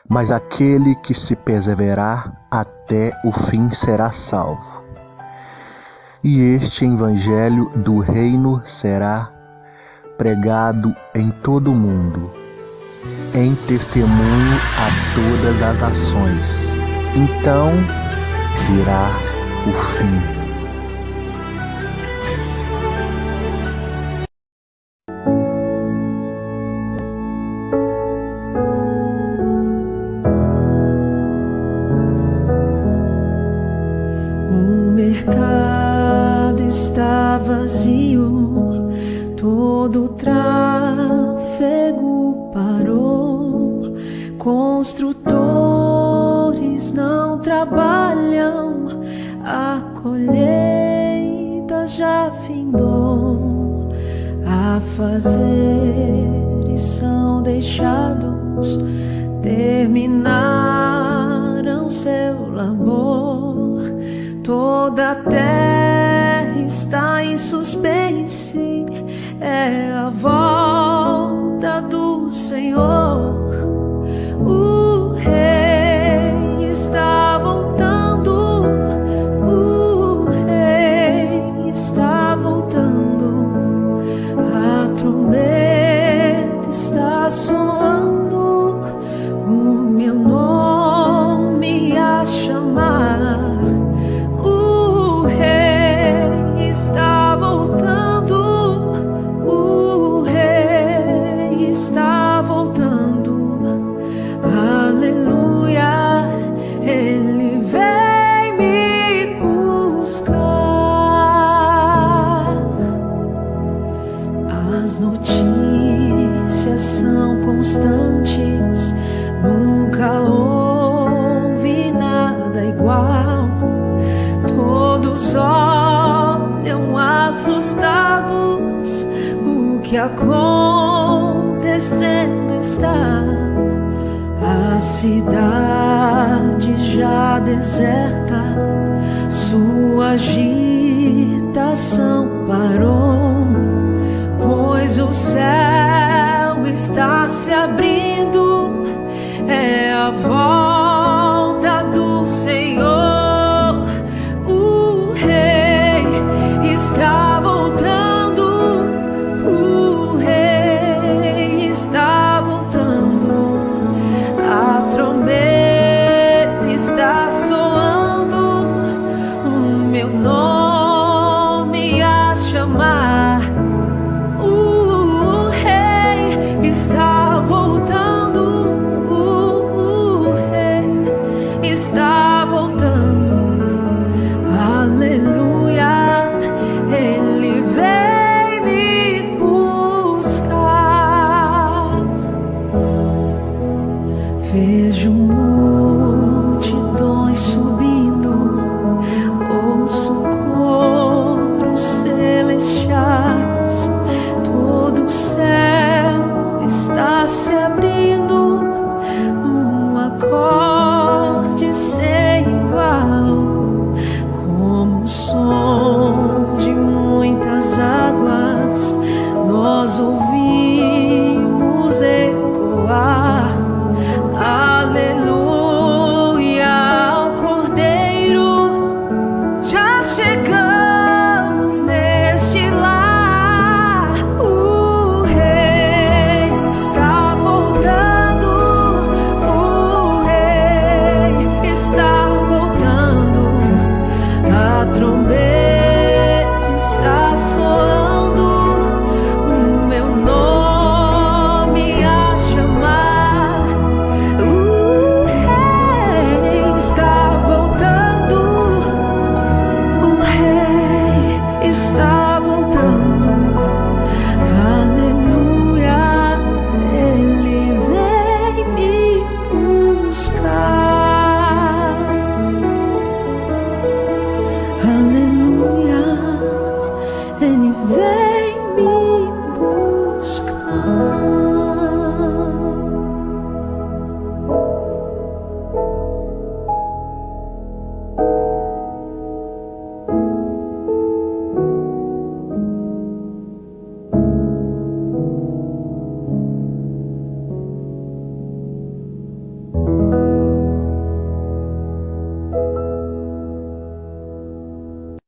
mas aquele que se perseverar até o fim será salvo. E este evangelho do reino será pregado em todo o mundo, em testemunho a todas as nações. Então virá o fim. O mercado está vazio, todo o tráfego parou, construtores não trabalham, a colheita já findou, afazeres são deixados, terminaram seu labor, toda a terra está em suspense, é a volta do Senhor. O Rei está voltando, o Rei está voltando, a trombeta está soando, o meu nome a chamar. O Rei está voltando, o Rei está voltando, aleluia, Ele vem me buscar. As notícias são constantes, nunca houve nada igual. Todos olham assustados, o que acontecendo está. A cidade já deserta, sua agitação parou, pois o céu está se abrindo, é a voz